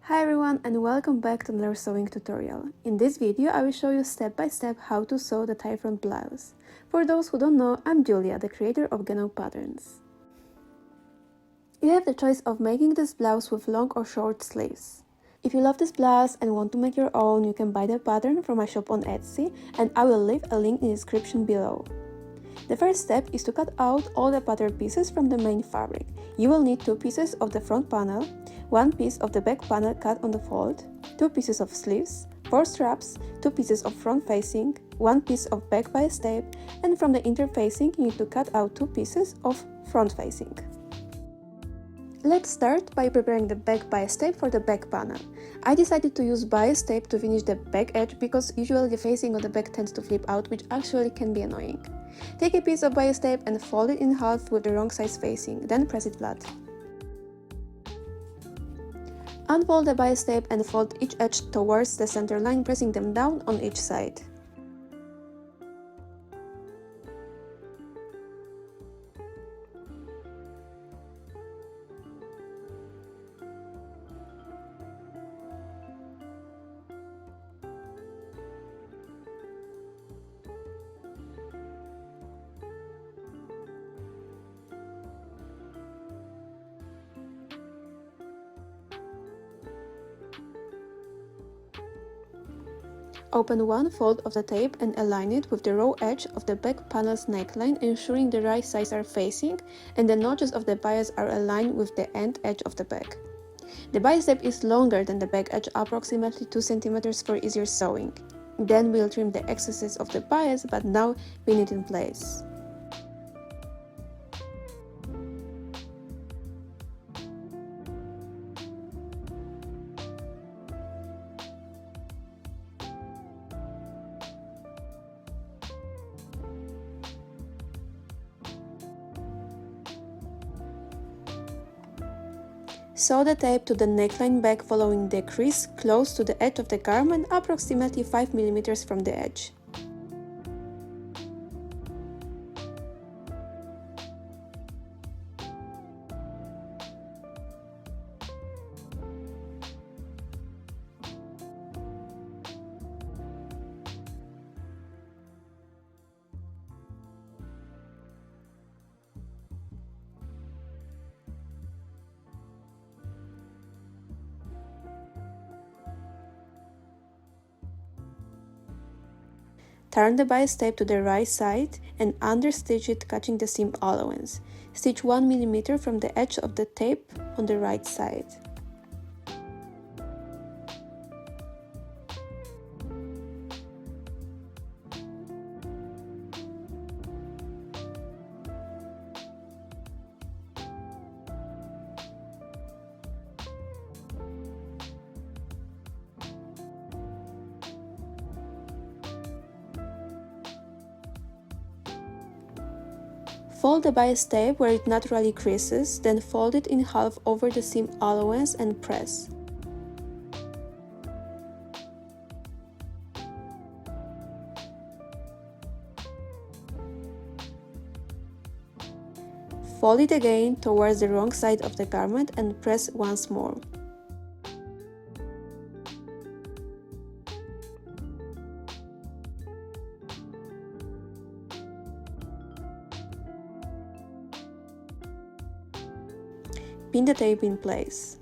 Hi everyone and welcome back to another sewing tutorial. In this video I will show you step by step how to sew the tie front blouse. For those who don't know, I'm Julia, the creator of GENOW Patterns. You have the choice of making this blouse with long or short sleeves. If you love this blouse and want to make your own, you can buy the pattern from my shop on Etsy, and I will leave a link in the description below. The first step is to cut out all the pattern pieces from the main fabric. You will need 2 pieces of the front panel, 1 piece of the back panel cut on the fold, 2 pieces of sleeves, 4 straps, 2 pieces of front facing, 1 piece of back bias tape, and from the interfacing you need to cut out 2 pieces of front facing. Let's start by preparing the back bias tape for the back panel. I decided to use bias tape to finish the back edge because usually the facing of the back tends to flip out, which actually can be annoying. Take a piece of bias tape and fold it in half with the wrong size facing, then press it flat. Unfold the bias tape and fold each edge towards the center line, pressing them down on each side. Open one fold of the tape and align it with the raw edge of the back panel's neckline, ensuring the right sides are facing and the notches of the bias are aligned with the end edge of the back. The bias tape is longer than the back edge, approximately 2 cm for easier sewing. Then we'll trim the excesses of the bias, but now pin it in place. Sew the tape to the neckline back following the crease close to the edge of the garment, approximately 5 mm from the edge. Turn the bias tape to the right side and understitch it, catching the seam allowance. Stitch 1 mm from the edge of the tape on the right side. Fold the bias tape where it naturally creases, then fold it in half over the seam allowance and press. Fold it again towards the wrong side of the garment and press once more. Pin the tape in place.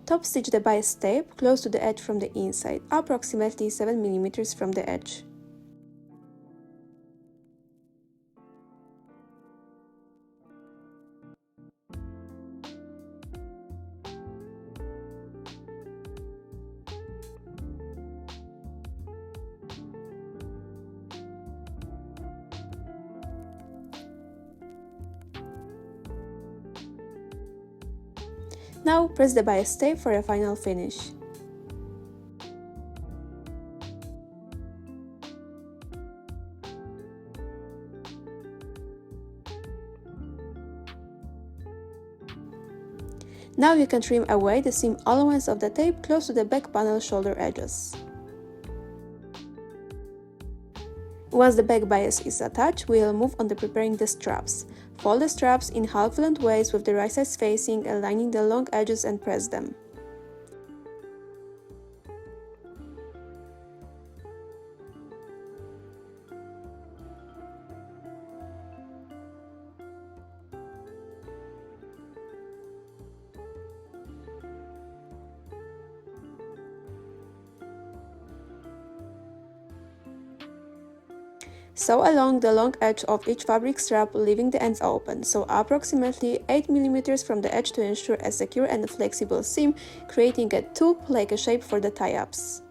Top stitch the bias tape close to the edge from the inside, approximately 7 mm from the edge. Now press the bias tape for a final finish. Now you can trim away the seam allowance of the tape close to the back panel shoulder edges. Once the back bias is attached, we will move on to preparing the straps. Fold the straps in half lengthways with the right side facing, aligning the long edges and press them. Sew along the long edge of each fabric strap, leaving the ends open, so approximately 8 mm from the edge to ensure a secure and flexible seam, creating a tube-like shape for the tie-ups.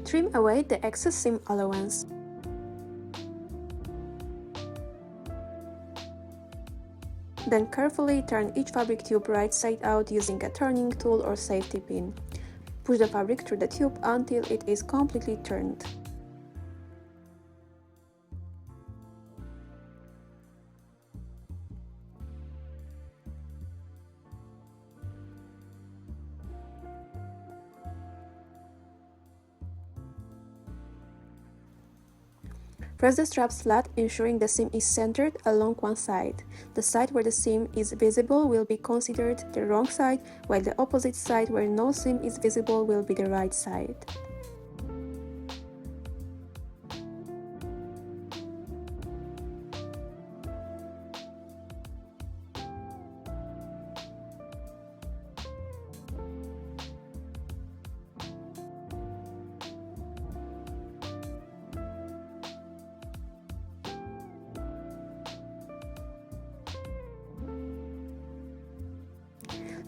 Trim away the excess seam allowance. Then carefully turn each fabric tube right side out using a turning tool or safety pin. Push the fabric through the tube until it is completely turned. Press the straps flat, ensuring the seam is centered along one side. The side where the seam is visible will be considered the wrong side, while the opposite side where no seam is visible will be the right side.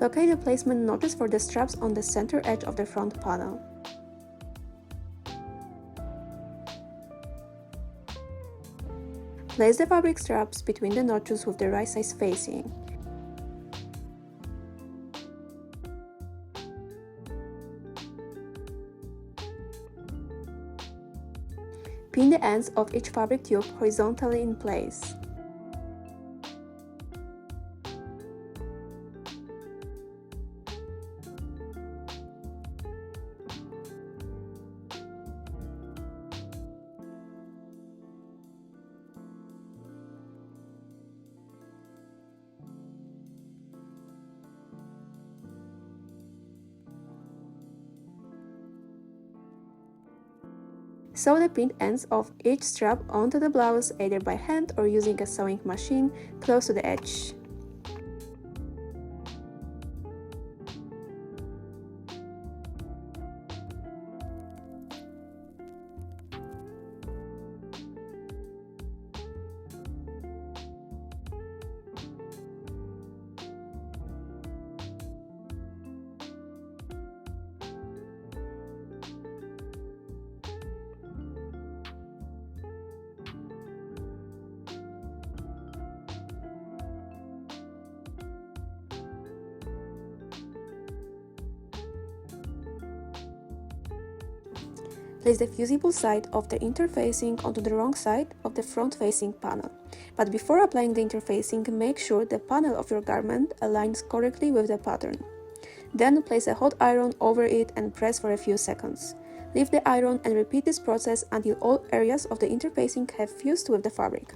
Locate the placement notches for the straps on the center edge of the front panel. Place the fabric straps between the notches with the right side facing. Pin the ends of each fabric tube horizontally in place. Sew the pinned ends of each strap onto the blouse either by hand or using a sewing machine close to the edge. Place the fusible side of the interfacing onto the wrong side of the front-facing panel. But before applying the interfacing, make sure the panel of your garment aligns correctly with the pattern. Then place a hot iron over it and press for a few seconds. Leave the iron and repeat this process until all areas of the interfacing have fused with the fabric.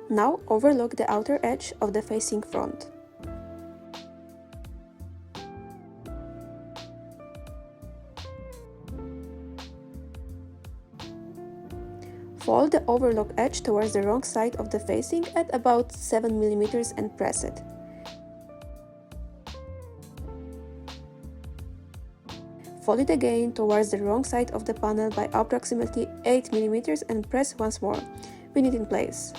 Now overlock the outer edge of the facing front. Fold the overlock edge towards the wrong side of the facing at about 7 mm and press it. Fold it again towards the wrong side of the panel by approximately 8 mm and press once more. Pin it in place.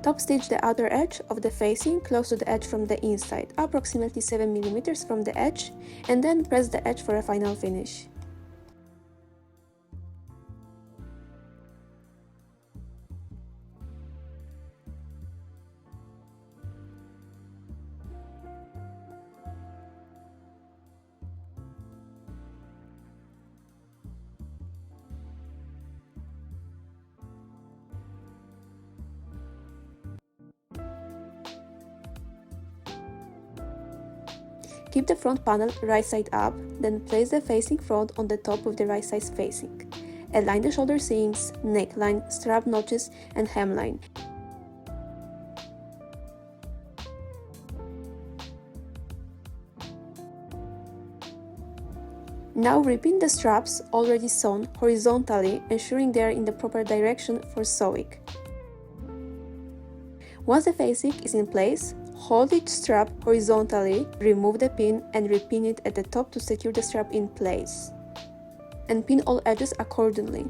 Top stitch the outer edge of the facing close to the edge from the inside, approximately 7 mm from the edge, and then press the edge for a final finish. Keep the front panel right side up, then place the facing front on the top with the right side facing. Align the shoulder seams, neckline, strap notches, and hemline. Now repin the straps already sewn horizontally, ensuring they are in the proper direction for sewing. Once the facing is in place, hold each strap horizontally, remove the pin and repin it at the top to secure the strap in place. And pin all edges accordingly.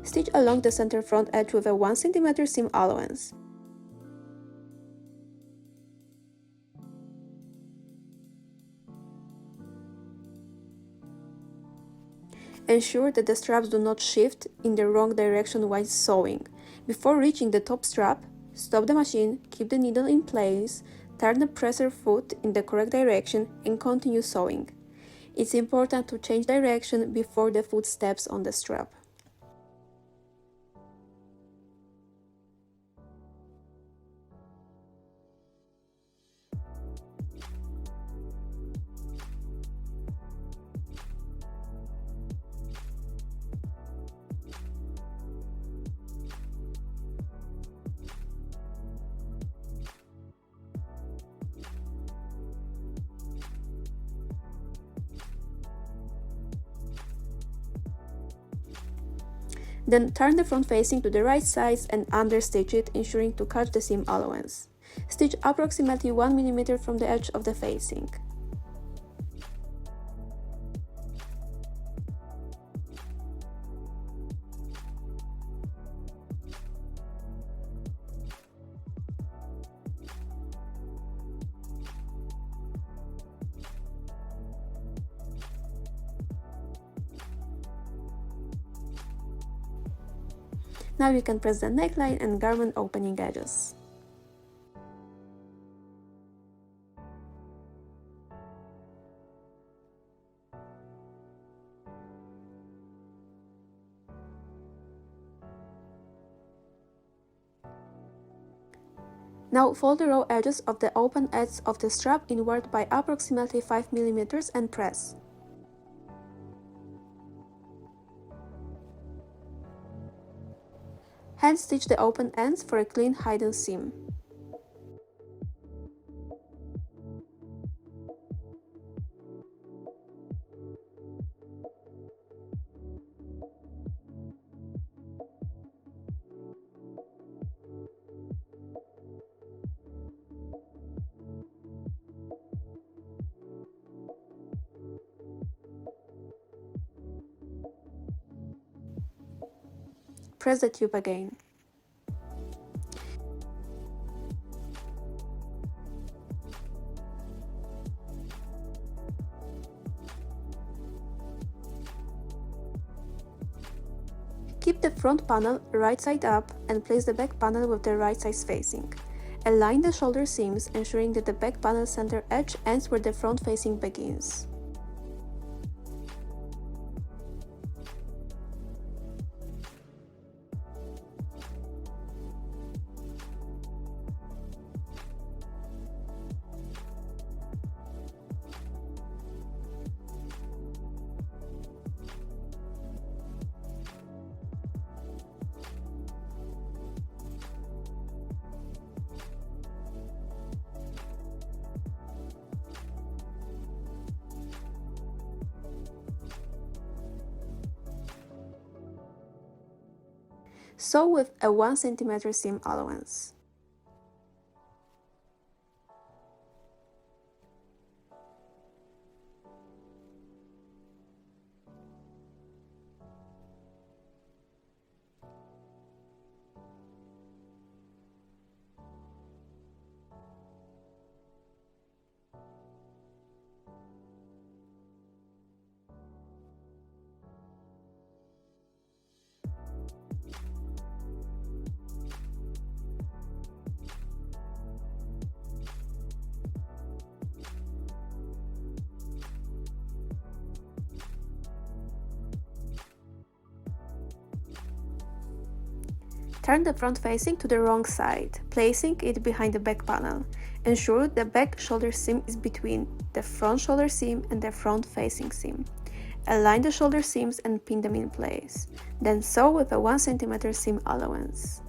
Stitch along the center front edge with a 1 cm seam allowance. Ensure that the straps do not shift in the wrong direction while sewing. Before reaching the top strap, stop the machine, keep the needle in place, turn the presser foot in the correct direction and continue sewing. It's important to change direction before the foot steps on the strap. Then turn the front facing to the right sides and understitch it, ensuring to catch the seam allowance. Stitch approximately 1 mm from the edge of the facing. Now you can press the neckline and garment opening edges. Now fold the raw edges of the open ends of the strap inward by approximately 5 mm and press. Hand stitch the open ends for a clean hidden seam. Press the tube again. Keep the front panel right side up and place the back panel with the right side facing. Align the shoulder seams, ensuring that the back panel center edge ends where the front facing begins. Sew with a 1 cm seam allowance. Turn the front facing to the wrong side, placing it behind the back panel. Ensure the back shoulder seam is between the front shoulder seam and the front facing seam. Align the shoulder seams and pin them in place. Then sew with a 1 cm seam allowance.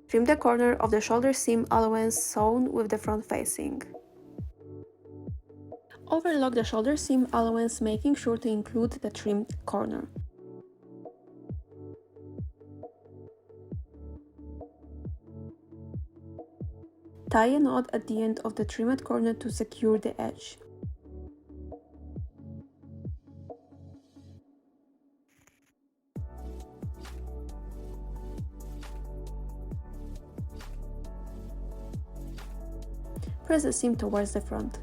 Trim the corner of the shoulder seam allowance sewn with the front facing. Overlock the shoulder seam allowance, making sure to include the trimmed corner. Tie a knot at the end of the trimmed corner to secure the edge. Press the seam towards the front.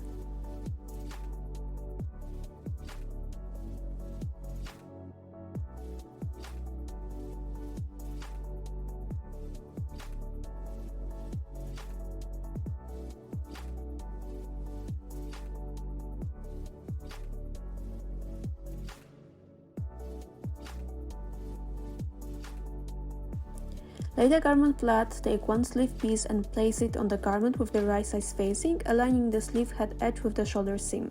Lay the garment flat, take one sleeve piece and place it on the garment with the right side facing, aligning the sleeve head edge with the shoulder seam.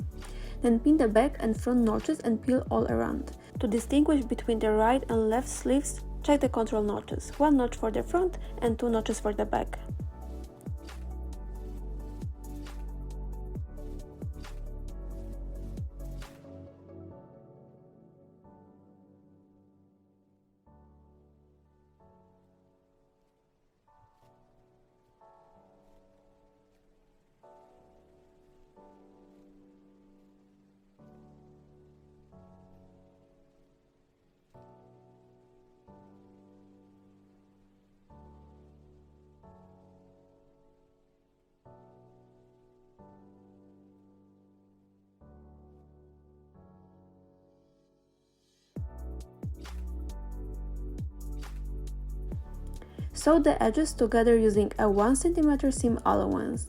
Then pin the back and front notches and peel all around. To distinguish between the right and left sleeves, check the control notches, 1 notch for the front and 2 notches for the back. Sew the edges together using a 1 cm seam allowance.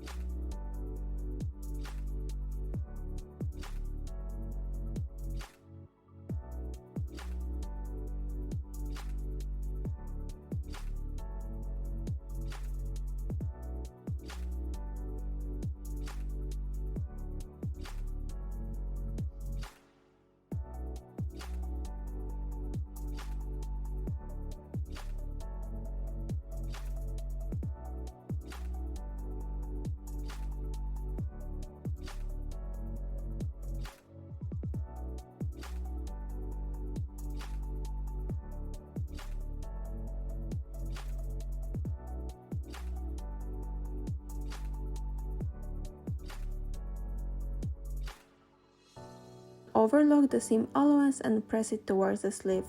overlock the seam allowance and press it towards the sleeve.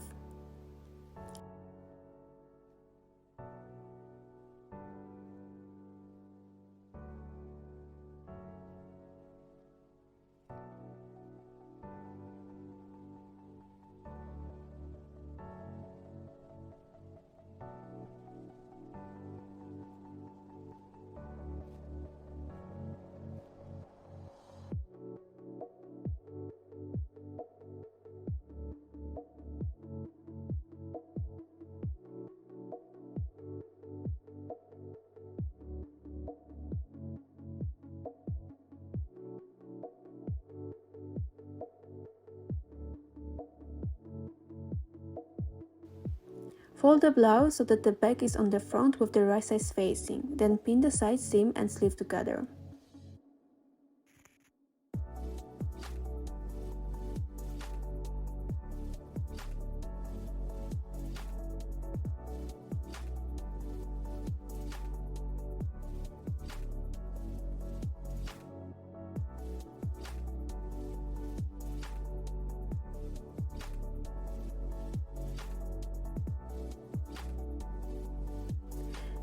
Fold the blouse so that the back is on the front with the right side facing, then pin the side seam and sleeve together.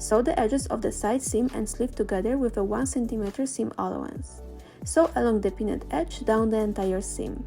Sew the edges of the side seam and sleeve together with a 1 cm seam allowance. Sew along the pinned edge down the entire seam.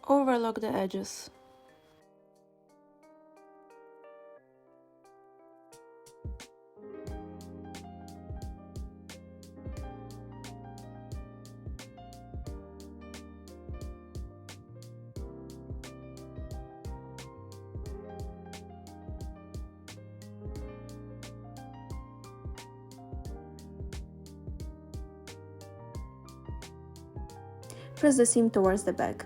Overlock the edges. Press the seam towards the back.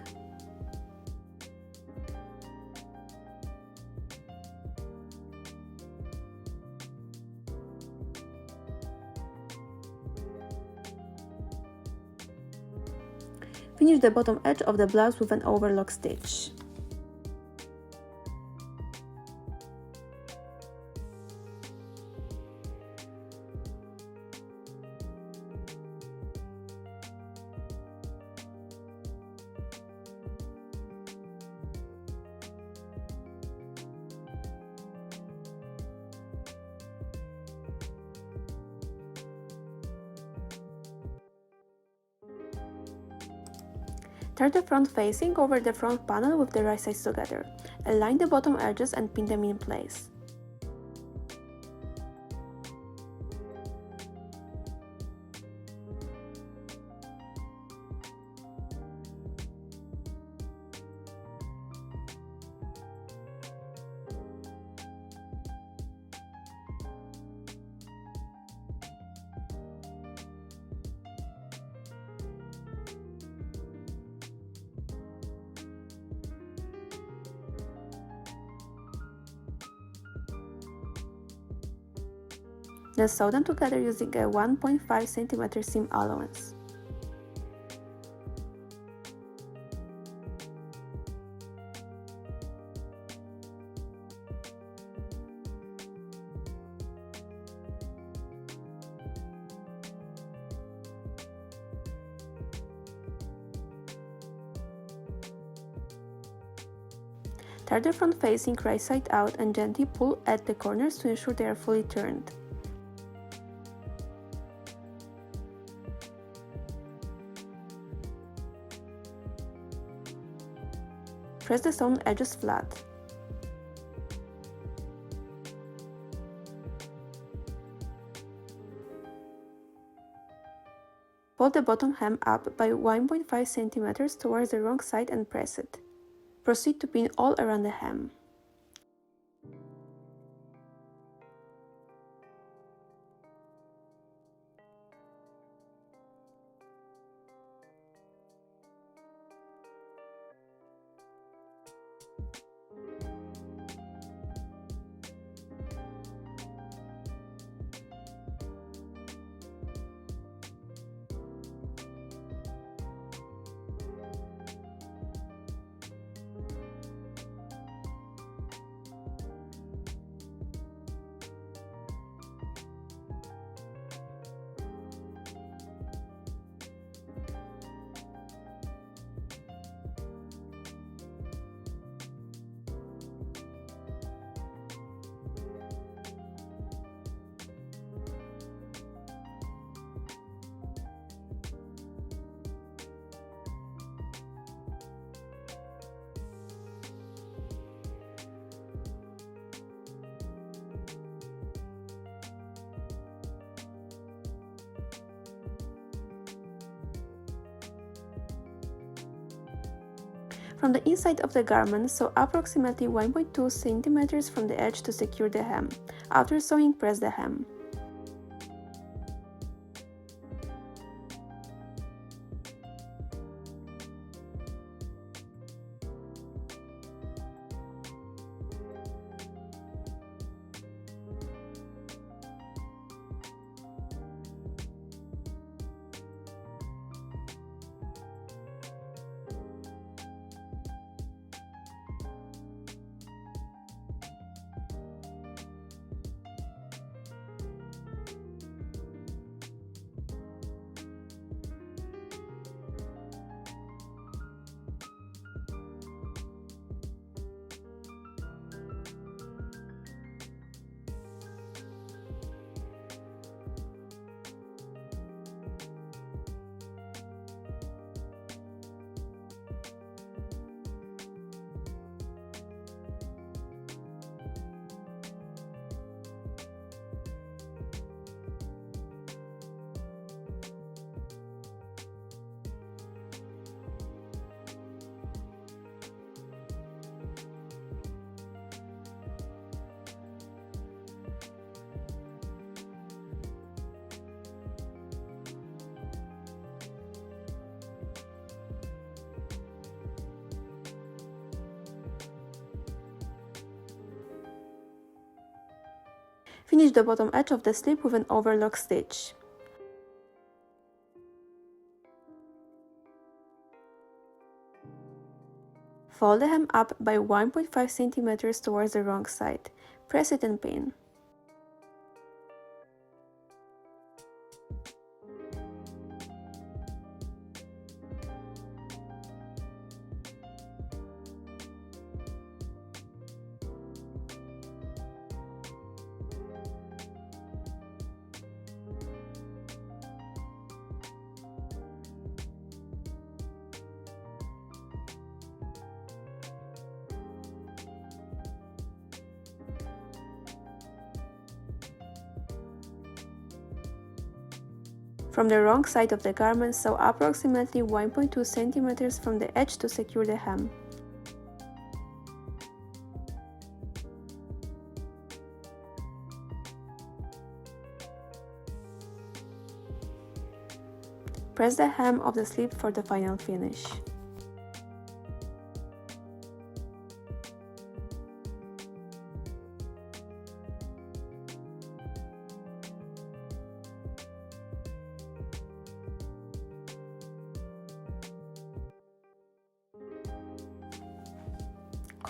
Finish the bottom edge of the blouse with an overlock stitch. Turn the front facing over the front panel with the right sides together. Align the bottom edges and pin them in place. Then sew them together using a 1.5 cm seam allowance. Turn the front facing right side out and gently pull at the corners to ensure they are fully turned. Press the sewn edges flat. Fold the bottom hem up by 1.5 cm towards the wrong side and press it. Proceed to pin all around the hem. From the inside of the garment, sew approximately 1.2 centimeters from the edge to secure the hem. After sewing, press the hem. Finish the bottom edge of the slip with an overlock stitch. Fold the hem up by 1.5 centimeters towards the wrong side. Press it and pin. From the wrong side of the garment, sew approximately 1.2 centimeters from the edge to secure the hem. Press the hem of the slip for the final finish.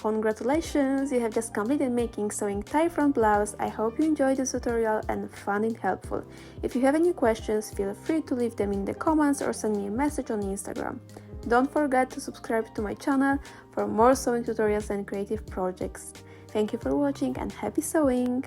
Congratulations! You have just completed making sewing tie front blouse. I hope you enjoyed this tutorial and found it helpful. If you have any questions, feel free to leave them in the comments or send me a message on Instagram. Don't forget to subscribe to my channel for more sewing tutorials and creative projects. Thank you for watching and happy sewing!